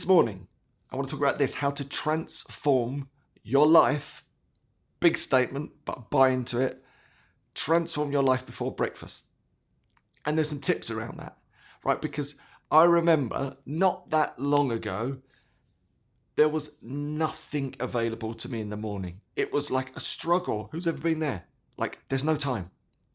morning, I want to talk about this, how to transform your life. Big statement, but buy into it. Transform your life before breakfast. And there's some tips around that, right? Because I remember not that long ago, there was nothing available to me in the morning. It was like a struggle. Who's ever been there? Like, there's no time.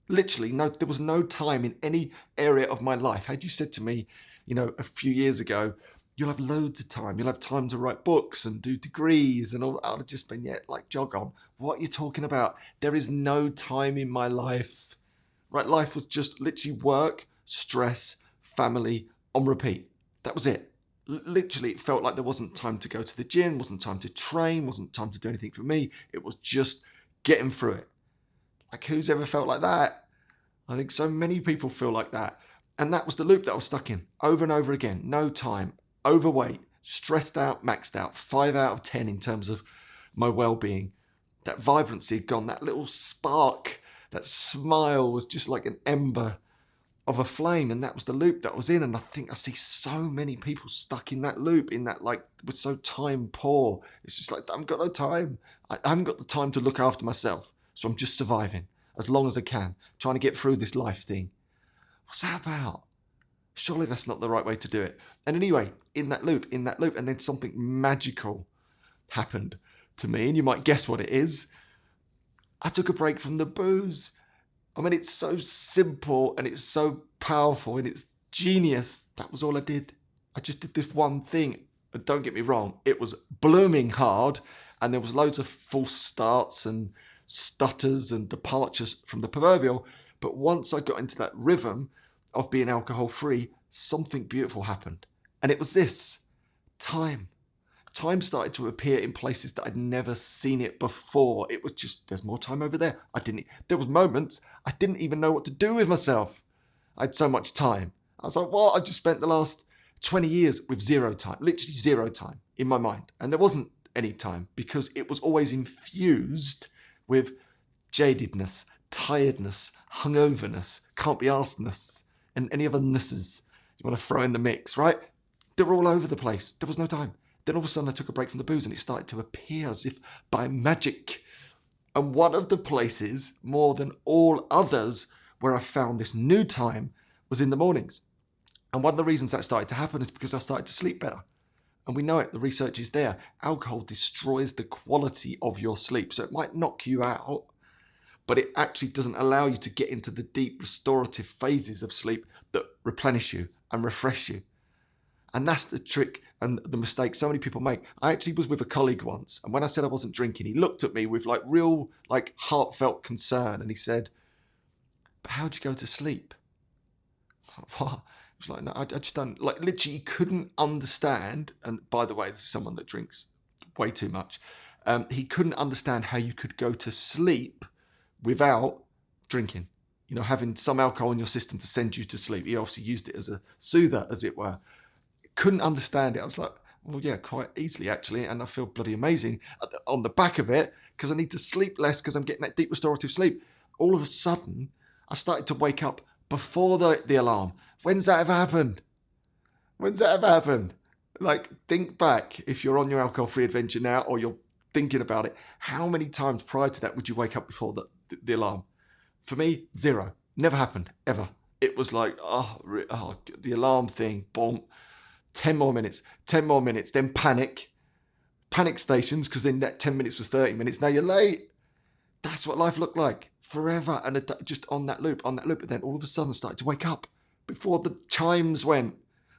Literally, no, there was no time in any area of my life. Had you said to me, a few years ago, you'll have loads of time. You'll have time to write books and do degrees and all that. I'd have just been, like, jog on. What are you talking about? There is no time in my life. Right? Life was just literally work, stress, family, on repeat. That was it. Literally, it felt like there wasn't time to go to the gym, wasn't time to train, wasn't time to do anything for me. It was just getting through it. Like, who's ever felt like that? I think so many people feel like that. And that was the loop that I was stuck in over and over again. No time, overweight, stressed out, maxed out, 5 out of 10 in terms of my well-being. That vibrancy had gone, that little spark, that smile was just like an ember of a flame, and that was the loop that I was in. And I think I see so many people stuck in that loop, in that, like, we're so time poor. It's just like, I haven't got no time. I haven't got the time to look after myself, so I'm just surviving as long as I can, trying to get through this life thing. What's that about? Surely that's not the right way to do it. And anyway, in that loop, and then something magical happened to me, and you might guess what it is. I took a break from the booze. I mean, it's so simple and it's so powerful and it's genius. That was all I did. I just did this one thing. And don't get me wrong, it was blooming hard, and there was loads of false starts and stutters and departures from the proverbial. But once I got into that rhythm of being alcohol free, something beautiful happened. And it was this: time. Time started to appear in places that I'd never seen it before. It was just, there's more time over there. There was moments I didn't even know what to do with myself. I had so much time. I was like, well, I just spent the last 20 years with zero time, literally zero time in my mind. And there wasn't any time because it was always infused with jadedness, tiredness, hungoverness, can't be arsedness, and any other nesses you want to throw in the mix, right? They were all over the place. There was no time. Then all of a sudden I took a break from the booze and it started to appear as if by magic. And one of the places, more than all others, where I found this new time was in the mornings. And one of the reasons that started to happen is because I started to sleep better. And we know it, the research is there. Alcohol destroys the quality of your sleep. So it might knock you out, but it actually doesn't allow you to get into the deep restorative phases of sleep that replenish you and refresh you. And that's the trick and the mistake so many people make. I actually was with a colleague once, and when I said I wasn't drinking, he looked at me with like real, like, heartfelt concern, and he said, "But how'd you go to sleep?" What? I was like, no, I just don't, like, literally couldn't understand. And by the way, this is someone that drinks way too much. He couldn't understand how you could go to sleep without drinking. Having some alcohol in your system to send you to sleep. He obviously used it as a soother, as it were. Couldn't understand it. I was like, well, yeah, quite easily actually, and I feel bloody amazing on the back of it because I need to sleep less because I'm getting that deep restorative sleep. All of a sudden, I started to wake up before the alarm. When's that ever happened? When's that ever happened? Like, think back if you're on your alcohol-free adventure now or you're thinking about it. How many times prior to that would you wake up before the alarm? For me, zero. Never happened, ever. It was like, the alarm thing, boom. 10 more minutes, then panic stations, because then that 10 minutes was 30 minutes. Now you're late. That's what life looked like forever. And just on that loop. But then all of a sudden I started to wake up before the chimes went.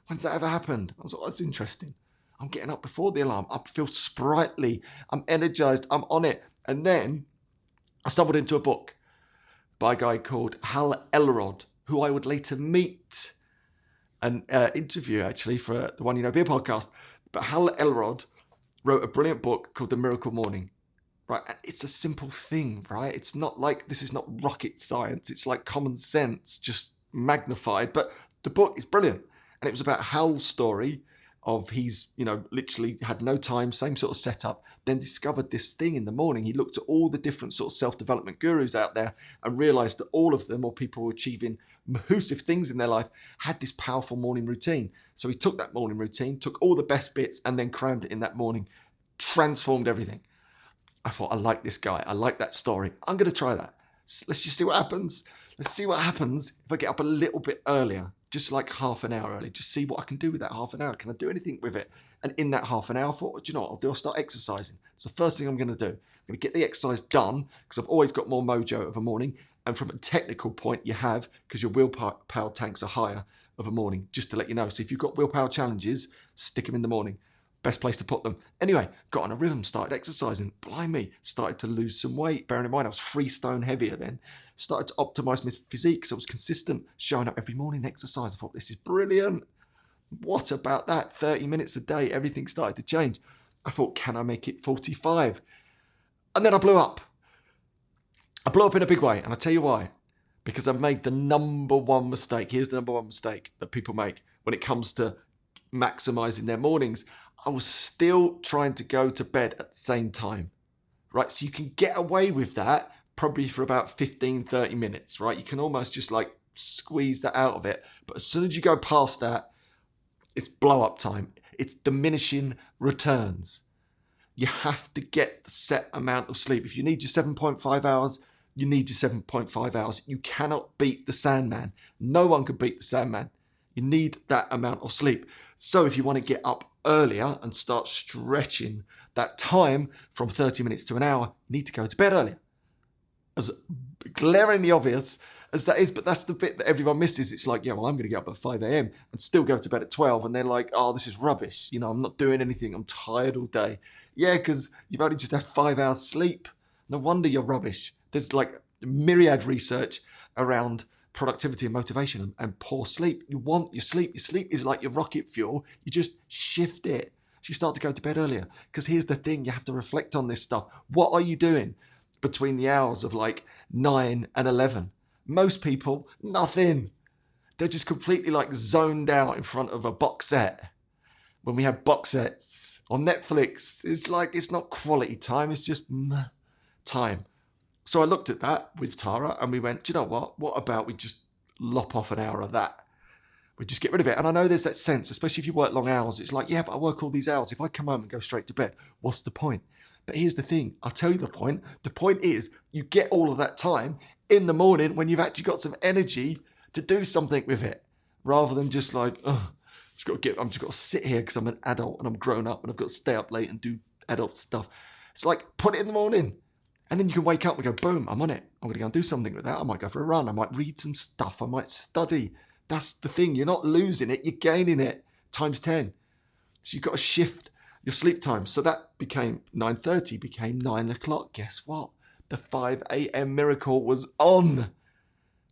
When's that ever happened? I was like, that's interesting. I'm getting up before the alarm. I feel sprightly. I'm energized. I'm on it. And then I stumbled into a book by a guy called Hal Elrod, who I would later meet an interview actually for the One You Know Beer podcast. But Hal Elrod wrote a brilliant book called The Miracle Morning, right? And it's a simple thing, right? It's not like, this is not rocket science. It's like common sense, just magnified. But the book is brilliant. And it was about Hal's story of he's, literally had no time, same sort of setup, then discovered this thing in the morning. He looked at all the different sort of self-development gurus out there and realized that all of them, or people achieving massive things in their life, had this powerful morning routine. So he took that morning routine, took all the best bits and then crammed it in that morning, transformed everything. I thought, I like this guy. I like that story. I'm going to try that. Let's just see what happens. Let's see what happens if I get up a little bit earlier, just like half an hour early. Just see what I can do with that half an hour. Can I do anything with it? And in that half an hour, I thought, do you know what I'll do? I'll start exercising. It's the first thing I'm going to do. I'm going to get the exercise done because I've always got more mojo of a morning. And from a technical point, you have, because your willpower tanks are higher of a morning, just to let you know. So if you've got willpower challenges, stick them in the morning. Best place to put them. Anyway, got on a rhythm, started exercising. Blimey, started to lose some weight. Bearing in mind, I was 3 stone heavier then. Started to optimize my physique, so I was consistent, showing up every morning, exercise. I thought, this is brilliant. What about that? 30 minutes a day, everything started to change. I thought, can I make it 45? And then I blew up. I blew up in a big way, and I'll tell you why. Because I made the number one mistake. Here's the number one mistake that people make when it comes to maximizing their mornings. I was still trying to go to bed at the same time, right? So you can get away with that probably for about 15, 30 minutes, right? You can almost just like squeeze that out of it. But as soon as you go past that, it's blow up time. It's diminishing returns. You have to get the set amount of sleep. If you need your 7.5 hours, you need your 7.5 hours. You cannot beat the Sandman. No one can beat the Sandman. You need that amount of sleep. So if you want to get up earlier and start stretching that time from 30 minutes to an hour, you need to go to bed earlier. As glaringly obvious as that is, but that's the bit that everyone misses. It's like, yeah, well, I'm going to get up at 5 a.m. and still go to bed at 12. And they're like, oh, this is rubbish. I'm not doing anything. I'm tired all day. Yeah, because you've only just had 5 hours sleep. No wonder you're rubbish. There's like myriad research around productivity and motivation and poor sleep. You want your sleep. Your sleep is like your rocket fuel. You just shift it. So you start to go to bed earlier. Because here's the thing, you have to reflect on this stuff. What are you doing between the hours of like 9 and 11? Most people, nothing. They're just completely like zoned out in front of a box set. When we have box sets on Netflix, it's like, it's not quality time. It's just time. So I looked at that with Tara and we went, do you know what? What about we just lop off an hour of that? We just get rid of it. And I know there's that sense, especially if you work long hours. It's like, yeah, but I work all these hours. If I come home and go straight to bed, what's the point? But here's the thing. I'll tell you the point. The point is you get all of that time in the morning when you've actually got some energy to do something with it, rather than just like, oh, I'm just got to sit here because I'm an adult and I'm grown up and I've got to stay up late and do adult stuff. It's like, put it in the morning. And then you can wake up and go, boom, I'm on it. I'm going to go and do something with that. I might go for a run. I might read some stuff. I might study. That's the thing. You're not losing it. You're gaining it times 10. So you've got to shift your sleep time. So that became 9:30, became 9 o'clock. Guess what? The 5 a.m. miracle was on,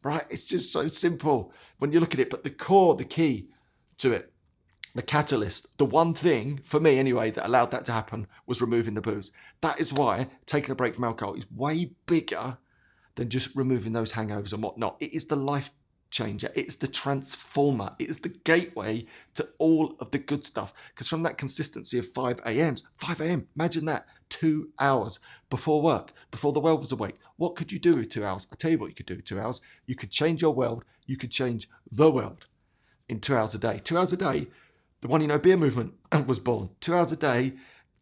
right? It's just so simple when you look at it. But the core, the key to it, the catalyst, the one thing, for me anyway, that allowed that to happen was removing the booze. That is why taking a break from alcohol is way bigger than just removing those hangovers and whatnot. It is the life changer. It's the transformer. It is the gateway to all of the good stuff. Because from that consistency of 5 a.m., imagine that, 2 hours before work, before the world was awake. What could you do with 2 hours? I'll tell you what you could do with 2 hours. You could change your world. You could change the world in 2 hours a day. 2 hours a day. The One You Know Beer movement was born. 2 hours a day,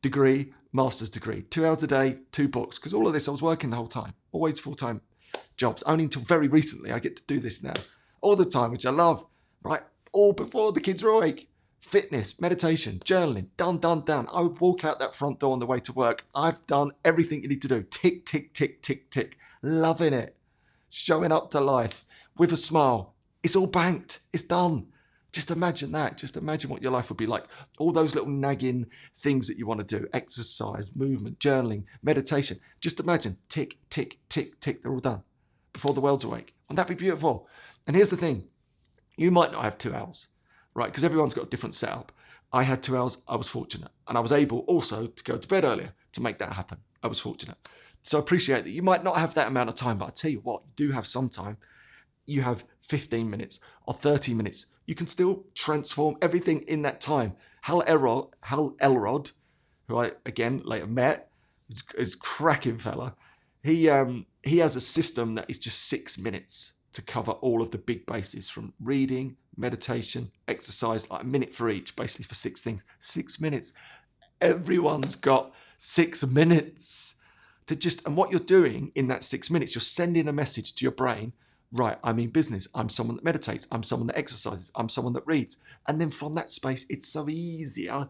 degree, master's degree. 2 hours a day, 2 books. Because all of this, I was working the whole time. Always full-time jobs. Only until very recently, I get to do this now. All the time, which I love. Right? All before the kids are awake. Fitness, meditation, journaling. Done. I would walk out that front door on the way to work. I've done everything you need to do. Tick, tick, tick, tick, tick. Loving it. Showing up to life with a smile. It's all banked. It's done. Just imagine that. Just imagine what your life would be like. All those little nagging things that you want to do. Exercise, movement, journaling, meditation. Just imagine. Tick, tick, tick, tick. They're all done before the world's awake. Wouldn't that be beautiful? And here's the thing. You might not have 2 hours, right? Because everyone's got a different setup. I had 2 hours. I was fortunate. And I was able also to go to bed earlier to make that happen. I was fortunate. So I appreciate that. You might not have that amount of time, but I tell you what, you do have some time. You have 15 minutes or 30 minutes. You can still transform everything in that time. Hal Elrod, who I again later met, is a cracking fella. He has a system that is just 6 minutes to cover all of the big bases, from reading, meditation, exercise, like a minute for each, basically for 6 things. 6 minutes. Everyone's got 6 minutes to just, and what you're doing in that 6 minutes, you're sending a message to your brain. Right, I mean business. I'm someone that meditates. I'm someone that exercises. I'm someone that reads. And then from that space, it's so easier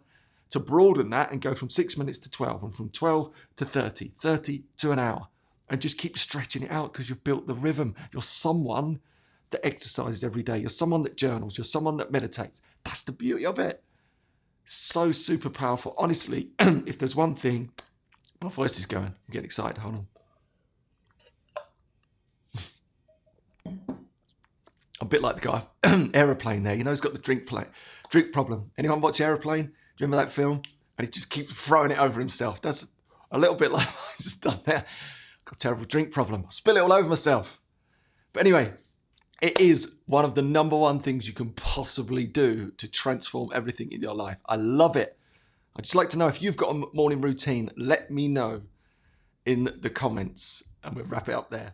to broaden that and go from 6 minutes to 12, and from 12 to 30, 30 to an hour, and just keep stretching it out because you've built the rhythm. You're someone that exercises every day. You're someone that journals. You're someone that meditates. That's the beauty of it. So super powerful. Honestly, if there's one thing, my voice is going. I'm getting excited. Hold on. A bit like the guy, Aeroplane there. You know, he's got the drink problem. Anyone watch Aeroplane? Do you remember that film? And he just keeps throwing it over himself. That's a little bit like what I just done there. Got a terrible drink problem. I spill it all over myself. But anyway, it is one of the #1 things you can possibly do to transform everything in your life. I love it. I'd just like to know if you've got a morning routine. Let me know in the comments, and we'll wrap it up there.